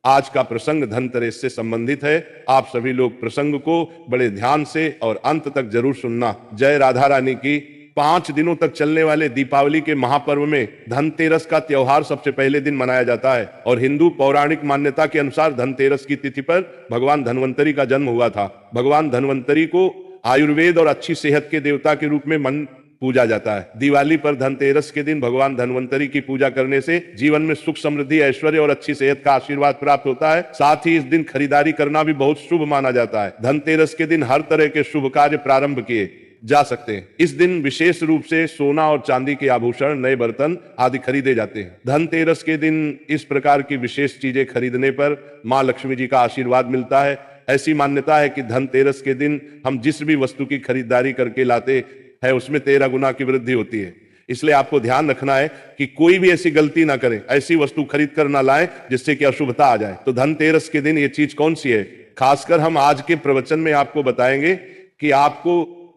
आज का प्रसंग धनतेरस से संबंधित है। आप सभी लोग प्रसंग को बड़े ध्यान से और अंत तक जरूर सुनना। जय राधा रानी की। 5 दिनों तक चलने वाले दीपावली के महापर्व में धनतेरस का त्योहार सबसे पहले दिन मनाया जाता है और हिंदू पौराणिक मान्यता के अनुसार धनतेरस की तिथि पर भगवान धन्वंतरी का जन्म हुआ था। भगवान धन्वंतरी को आयुर्वेद और अच्छी सेहत के देवता के रूप में पूजा जाता है। दिवाली पर धनतेरस के दिन भगवान धन्वंतरी की पूजा करने से जीवन में सुख समृद्धि ऐश्वर्य और अच्छी सेहत का आशीर्वाद प्राप्त होता है। साथ ही इस दिन खरीदारी करना भी बहुत शुभ माना जाता है। धनतेरस के दिन हर तरह के शुभ कार्य प्रारंभ किए जा सकते हैं। इस दिन विशेष रूप से सोना और चांदी के आभूषण, नए बर्तन आदि खरीदे जाते हैं। धनतेरस के दिन इस प्रकार की विशेष चीजें खरीदने पर मां लक्ष्मी जी का आशीर्वाद मिलता है। ऐसी मान्यता है कि धनतेरस के दिन हम जिस भी वस्तु की खरीदारी करके लाते हैं उसमें 13 गुना की वृद्धि होती है। इसलिए आपको ध्यान रखना है कि कोई भी ऐसी गलती ना करे, ऐसी वस्तु खरीद कर ना लाए जिससे कि अशुभता आ जाए। तो धनतेरस के दिन ये चीज कौन सी है, खासकर हम आज के प्रवचन में आपको बताएंगे कि आपको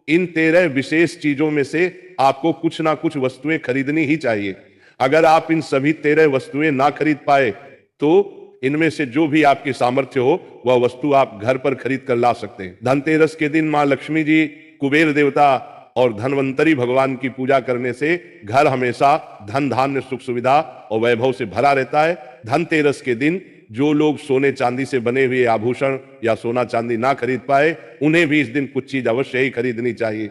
इन 13 विशेष चीजों में से आपको कुछ ना कुछ वस्तुएं खरीदनी ही चाहिए। अगर आप इन सभी 13 वस्तुएं ना खरीद पाए तो इनमें से जो भी आपकी सामर्थ्य हो वह वस्तु आप घर पर खरीद कर ला सकते हैं। धनतेरस के दिन मां लक्ष्मी जी, कुबेर देवता और धन्वंतरी भगवान की पूजा करने से घर हमेशा धन धान्य सुख सुविधा और वैभव से भरा रहता है। धनतेरस के दिन जो लोग सोने चांदी से बने हुए आभूषण या सोना चांदी ना खरीद पाए उन्हें भी इस दिन कुछ चीज अवश्य ही खरीदनी चाहिए।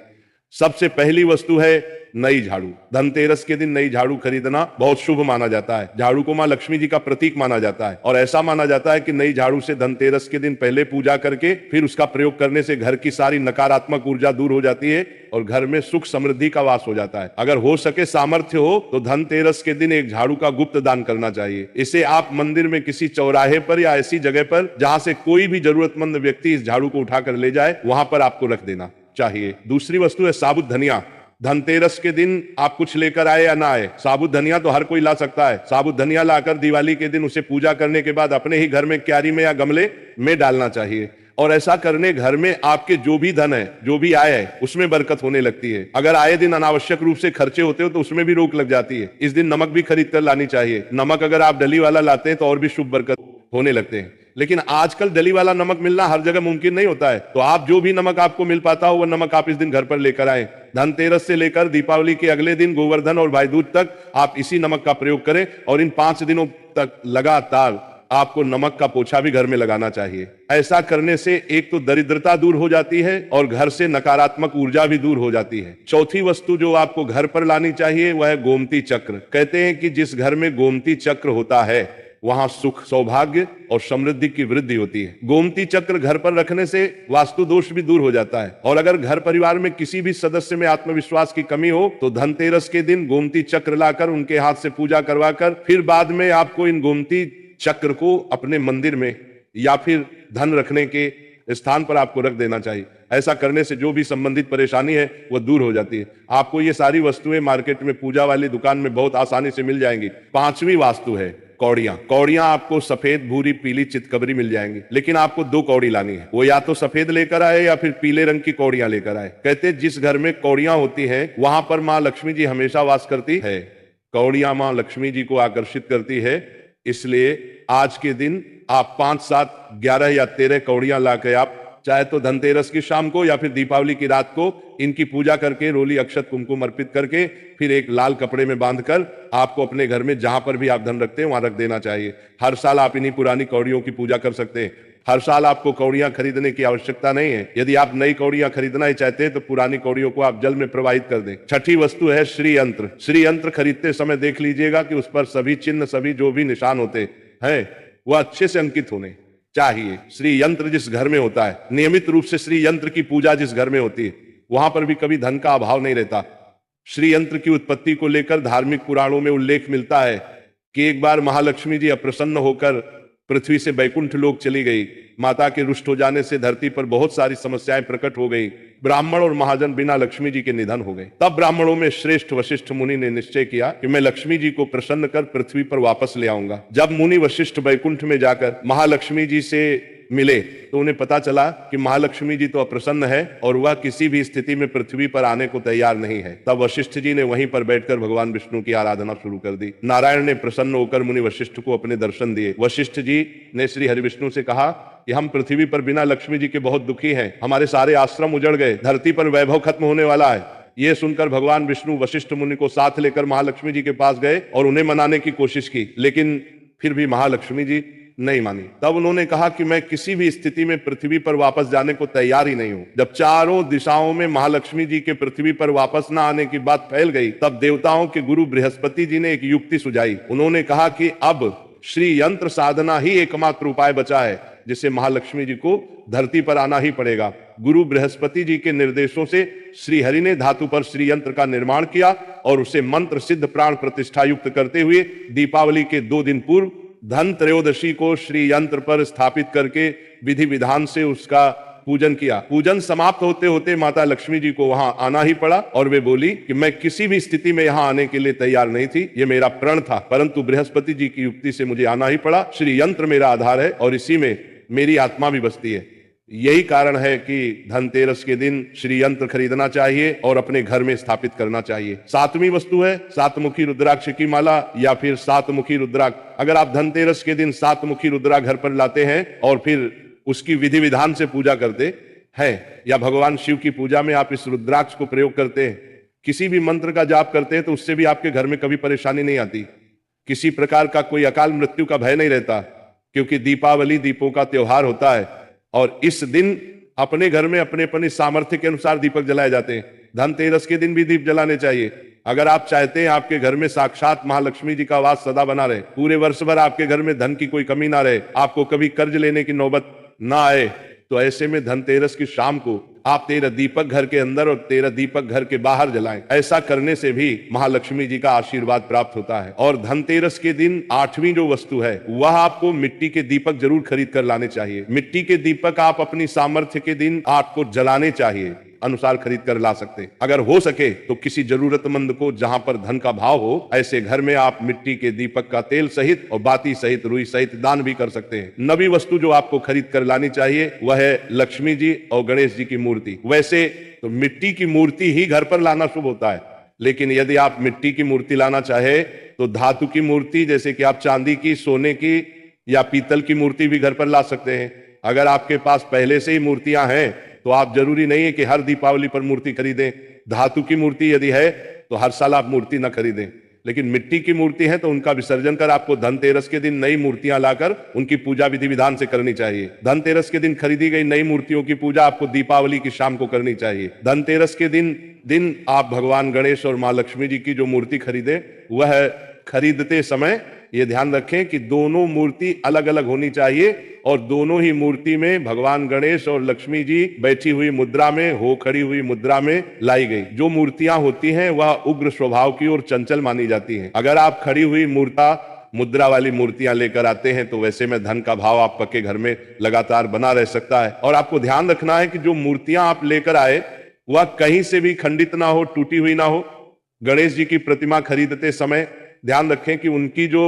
सबसे पहली वस्तु है नई झाड़ू। धनतेरस के दिन नई झाड़ू खरीदना बहुत शुभ माना जाता है। झाड़ू को मां लक्ष्मी जी का प्रतीक माना जाता है और ऐसा माना जाता है कि नई झाड़ू से धनतेरस के दिन पहले पूजा करके फिर उसका प्रयोग करने से घर की सारी नकारात्मक ऊर्जा दूर हो जाती है और घर में सुख समृद्धि का वास हो जाता है। अगर हो सके, सामर्थ्य हो तो धनतेरस के दिन एक झाड़ू का गुप्त दान करना चाहिए। इसे आप मंदिर में किसी चौराहे पर या ऐसी जगह पर जहां से कोई भी जरूरतमंद व्यक्ति इस झाड़ू को उठाकर ले जाए वहां पर आपको रख देना चाहिए। दूसरी वस्तु है साबुत धनिया। धनतेरस के दिन आप कुछ लेकर आए या ना आए, साबुत धनिया तो हर कोई ला सकता है। साबुत धनिया लाकर दिवाली के दिन उसे पूजा करने के बाद अपने ही घर में क्यारी में या गमले में डालना चाहिए और ऐसा करने घर में आपके जो भी धन है, जो भी आय है, उसमें बरकत होने लगती है। अगर आए दिन अनावश्यक रूप से खर्चे होते हो तो उसमें भी रोक लग जाती है। इस दिन नमक भी खरीद कर लानी चाहिए। नमक अगर आप डली वाला लाते हैं तो और भी शुभ बरकत होने लगते हैं। लेकिन आजकल डली वाला नमक मिलना हर जगह मुमकिन नहीं होता है, तो आप जो भी नमक आपको मिल पाता हो वह नमक आप इस दिन घर पर लेकर आए। धनतेरस से लेकर दीपावली के अगले दिन गोवर्धन और भाई दूज तक आप इसी नमक का प्रयोग करें और इन 5 दिनों तक लगातार आपको नमक का पोछा भी घर में लगाना चाहिए। ऐसा करने से एक तो दरिद्रता दूर हो जाती है और घर से नकारात्मक ऊर्जा भी दूर हो जाती है। चौथी वस्तु जो आपको घर पर लानी चाहिए वह है गोमती चक्र। कहते हैं कि जिस घर में गोमती चक्र होता है वहां सुख, सौभाग्य और समृद्धि की वृद्धि होती है। गोमती चक्र घर पर रखने से वास्तु दोष भी दूर हो जाता है और अगर घर परिवार में किसी भी सदस्य में आत्मविश्वास की कमी हो तो धनतेरस के दिन गोमती चक्र लाकर उनके हाथ से पूजा करवाकर फिर बाद में आपको इन गोमती चक्र को अपने मंदिर में या फिर धन रखने के स्थान पर आपको रख देना चाहिए। ऐसा करने से जो भी संबंधित परेशानी है वह दूर हो जाती है। आपको ये सारी वस्तुएं मार्केट में पूजा वाली दुकान में बहुत आसानी से मिल जाएंगी। 5वीं वास्तु है कौड़ियां। कौड़ियां आपको सफेद, भूरी, पीली, चितकबरी मिल जाएंगी, लेकिन आपको 2 कौड़ी लानी है। वो या तो सफेद लेकर आए या फिर पीले रंग की कौड़ियां लेकर आए। कहते जिस घर में कौड़ियां होती हैं वहां पर मां लक्ष्मी जी हमेशा वास करती है। कौड़ियां मां लक्ष्मी जी को आकर्षित करती है, इसलिए आज के दिन आप 5, 7, 11 या 13 कौड़ियां लाकर आप चाहे तो धनतेरस की शाम को या फिर दीपावली की रात को इनकी पूजा करके रोली, अक्षत, कुमकुम अर्पित करके फिर एक लाल कपड़े में बांधकर आपको अपने घर में जहां पर भी आप धन रखते हैं वहां रख देना चाहिए। हर साल आप इन्हीं पुरानी कौड़ियों की पूजा कर सकते हैं। हर साल आपको कौड़ियां खरीदने की आवश्यकता नहीं है। यदि आप नई कौड़ियां खरीदना ही चाहते हैं तो पुरानी कौड़ियों को आप जल में प्रवाहित कर दें। छठी वस्तु है श्री यंत्र। श्री यंत्र खरीदते समय देख लीजिएगा कि उस पर सभी चिन्ह, सभी जो भी निशान होते हैं वह अच्छे से अंकित होने चाहिए। श्री यंत्र जिस घर में होता है, नियमित रूप से श्री यंत्र की पूजा जिस घर में होती है वहां पर भी कभी धन का अभाव नहीं रहता। श्री यंत्र की उत्पत्ति को लेकर धार्मिक पुराणों में उल्लेख मिलता है कि एक बार महालक्ष्मी जी अप्रसन्न होकर पृथ्वी से बैकुंठ लोक चली गई। माता के रुष्ट हो जाने से धरती पर बहुत सारी समस्याएं प्रकट हो गई। ब्राह्मण और महाजन बिना लक्ष्मी जी के निधन हो गए। तब ब्राह्मणों में श्रेष्ठ वशिष्ठ मुनि ने निश्चय किया कि मैं लक्ष्मी जी को प्रसन्न कर पृथ्वी पर वापस ले आऊंगा। जब मुनि वशिष्ठ बैकुंठ में जाकर महालक्ष्मी जी से मिले तो उन्हें पता चला कि महालक्ष्मी जी तो अप्रसन्न है और वह किसी भी स्थिति में पृथ्वी पर आने को तैयार नहीं है। तब वशिष्ठ जी ने वहीं पर बैठकर भगवान विष्णु की आराधना शुरू कर दी। नारायण ने प्रसन्न होकर मुनि वशिष्ठ को अपने दर्शन दिए। वशिष्ठ जी ने श्री हरिविष्णु से कहा कि हम पृथ्वी पर बिना लक्ष्मी जी के बहुत दुखी हैं, हमारे सारे आश्रम उजड़ गए, धरती पर वैभव खत्म होने वाला है। ये सुनकर भगवान विष्णु वशिष्ठ मुनि को साथ लेकर महालक्ष्मी जी के पास गए और उन्हें मनाने की कोशिश की, लेकिन फिर भी महालक्ष्मी जी नहीं मानी। तब उन्होंने कहा कि मैं किसी भी स्थिति में पृथ्वी पर वापस जाने को तैयार ही नहीं हूं। जब चारों दिशाओं में महालक्ष्मी जी के पृथ्वी पर वापस न आने की बात फैल गई, तब देवताओं के गुरु बृहस्पति जी ने एक युक्ति सुझाई। उन्होंने कहा कि अब श्री यंत्र साधना ही एकमात्र उपाय बचा है, जिससे महालक्ष्मी जी को धरती पर आना ही पड़ेगा। गुरु बृहस्पति जी के निर्देशों से श्री हरि ने धातु पर श्री यंत्र का निर्माण किया और उसे मंत्र सिद्ध प्राण प्रतिष्ठा युक्त करते हुए दीपावली के 2 दिन पूर्व धन त्रयोदशी को श्री यंत्र पर स्थापित करके विधि विधान से उसका पूजन किया। पूजन समाप्त होते होते माता लक्ष्मी जी को वहां आना ही पड़ा और वे बोली कि मैं किसी भी स्थिति में यहां आने के लिए तैयार नहीं थी, ये मेरा प्रण था, परंतु बृहस्पति जी की युक्ति से मुझे आना ही पड़ा। श्री यंत्र मेरा आधार है और इसी में मेरी आत्मा भी बसती है। यही कारण है कि धनतेरस के दिन श्री यंत्र खरीदना चाहिए और अपने घर में स्थापित करना चाहिए। 7वीं वस्तु है 7 मुखी रुद्राक्ष की माला या फिर 7 मुखी रुद्राक्ष। अगर आप धनतेरस के दिन 7 मुखी रुद्राक्ष घर पर लाते हैं और फिर उसकी विधि विधान से पूजा करते हैं या भगवान शिव की पूजा में आप इस रुद्राक्ष को प्रयोग करते हैं, किसी भी मंत्र का जाप करते हैं, तो उससे भी आपके घर में कभी परेशानी नहीं आती, किसी प्रकार का कोई अकाल मृत्यु का भय नहीं रहता, क्योंकि दीपावली दीपों का त्योहार होता है और इस दिन अपने घर में अपने सामर्थ्य के अनुसार दीपक जलाए जाते हैं। धनतेरस के दिन भी दीप जलाने चाहिए। अगर आप चाहते हैं आपके घर में साक्षात महालक्ष्मी जी का वास सदा बना रहे, पूरे वर्ष भर आपके घर में धन की कोई कमी ना रहे, आपको कभी कर्ज लेने की नौबत ना आए, तो ऐसे में धनतेरस की शाम को आप 13 दीपक घर के अंदर और 13 दीपक घर के बाहर जलाएं। ऐसा करने से भी महालक्ष्मी जी का आशीर्वाद प्राप्त होता है। और धनतेरस के दिन 8वीं जो वस्तु है वह आपको मिट्टी के दीपक जरूर खरीद कर लाने चाहिए। मिट्टी के दीपक आप अपनी सामर्थ्य के दिन आपको जलाने चाहिए अनुसार खरीद कर ला सकते हैं। अगर हो सके तो किसी जरूरतमंद को जहां पर धन का भाव हो, ऐसे घर में आप मिट्टी के दीपक का तेल सहित और बाती सहित रुई सहित दान भी कर सकते हैं। 9वीं वस्तु जो आपको खरीद कर लानी चाहिए वह है लक्ष्मी जी और गणेश जी की मूर्ति। वैसे तो मिट्टी की मूर्ति ही घर पर लाना शुभ होता है, लेकिन यदि आप मिट्टी की मूर्ति लाना चाहे तो धातु की मूर्ति, जैसे कि आप चांदी की, सोने की या पीतल की मूर्ति भी घर पर ला सकते हैं। अगर आपके पास पहले से ही मूर्तियां हैं तो आप जरूरी नहीं है कि हर दीपावली पर मूर्ति खरीदें। धातु की मूर्ति यदि है तो हर साल आप मूर्ति न खरीदें, लेकिन मिट्टी की मूर्ति है तो उनका विसर्जन कर आपको धनतेरस के दिन नई मूर्तियां लाकर उनकी पूजा विधि विधान से करनी चाहिए। धनतेरस के दिन खरीदी गई नई मूर्तियों की पूजा आपको दीपावली की शाम को करनी चाहिए। धनतेरस के दिन आप भगवान गणेश और मां लक्ष्मी जी की जो मूर्ति खरीदे, वह खरीदते समय ये ध्यान रखें कि दोनों मूर्ति अलग अलग होनी चाहिए और दोनों ही मूर्ति में भगवान गणेश और लक्ष्मी जी बैठी हुई मुद्रा में हो, खड़ी हुई मुद्रा में लाई गई। जो मूर्तियां होती हैं वह उग्र स्वभाव की और चंचल मानी जाती हैं। अगर आप खड़ी हुई मुद्रा वाली मूर्तियां लेकर आते हैं तो वैसे में धन का भाव आप पक्के घर में लगातार बना रह सकता है। और आपको ध्यान रखना है कि जो मूर्तियां आप लेकर आए वह कहीं से भी खंडित ना हो, टूटी हुई ना हो। गणेश जी की प्रतिमा खरीदते समय ध्यान रखें कि उनकी जो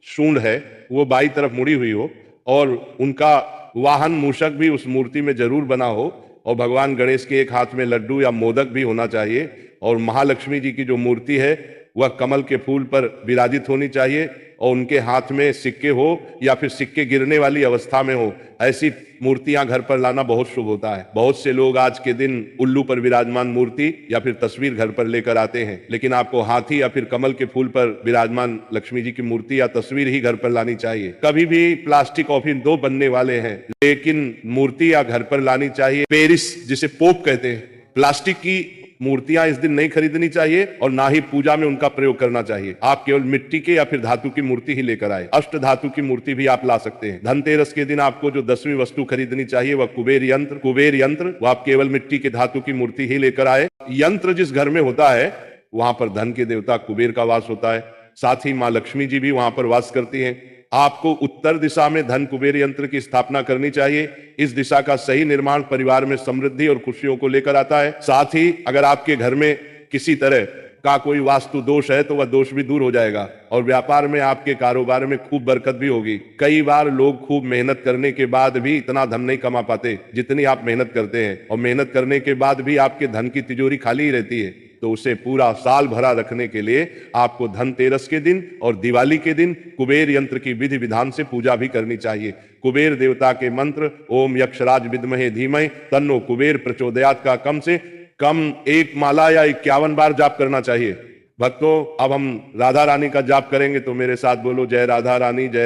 सूंड है वो बाई तरफ मुड़ी हुई हो और उनका वाहन मूषक भी उस मूर्ति में जरूर बना हो और भगवान गणेश के एक हाथ में लड्डू या मोदक भी होना चाहिए। और महालक्ष्मी जी की जो मूर्ति है वह कमल के फूल पर विराजित होनी चाहिए और उनके हाथ में सिक्के हो या फिर सिक्के गिरने वाली अवस्था में हो। ऐसी मूर्तियां घर पर लाना बहुत शुभ होता है। बहुत से लोग आज के दिन उल्लू पर विराजमान मूर्ति या फिर तस्वीर घर पर लेकर आते हैं, लेकिन आपको हाथी या फिर कमल के फूल पर विराजमान लक्ष्मी जी की मूर्ति या तस्वीर ही घर पर लानी चाहिए। कभी भी प्लास्टिक कॉफिन 2 बनने वाले हैं, लेकिन मूर्ति या घर पर लानी चाहिए। पेरिस जिसे पोप कहते हैं, प्लास्टिक की मूर्तियां इस दिन नहीं खरीदनी चाहिए और ना ही पूजा में उनका प्रयोग करना चाहिए। आप केवल मिट्टी के या फिर धातु की मूर्ति ही लेकर आए। अष्ट धातु की मूर्ति भी आप ला सकते हैं। धनतेरस के दिन आपको जो 10वीं वस्तु खरीदनी चाहिए वह कुबेर यंत्र, वो आप केवल मिट्टी के धातु की मूर्ति ही लेकर आए। यंत्र जिस घर में होता है वहां पर धन के देवता कुबेर का वास होता है, साथ ही मां लक्ष्मी जी भी वहां पर वास करती हैं। आपको उत्तर दिशा में धन कुबेर यंत्र की स्थापना करनी चाहिए। इस दिशा का सही निर्माण परिवार में समृद्धि और खुशियों को लेकर आता है। साथ ही अगर आपके घर में किसी तरह का कोई वास्तु दोष है तो वह दोष भी दूर हो जाएगा और व्यापार में आपके कारोबार में खूब बरकत भी होगी। कई बार लोग खूब मेहनत करने के बाद भी इतना धन नहीं कमा पाते जितनी आप मेहनत करते हैं, और मेहनत करने के बाद भी आपके धन की तिजोरी खाली ही रहती है। तो उसे पूरा साल भरा रखने के लिए आपको धनतेरस के दिन और दिवाली के दिन कुबेर यंत्र की विधि विधान से पूजा भी करनी चाहिए। कुबेर देवता के मंत्र ओम यक्षराज विद्महे धीमहि तन्नो कुबेर प्रचोदयात का कम से कम 1 माला या 51 बार जाप करना चाहिए। भक्तों, अब हम राधा रानी का जाप करेंगे, तो मेरे साथ बोलो जय राधा रानी जय।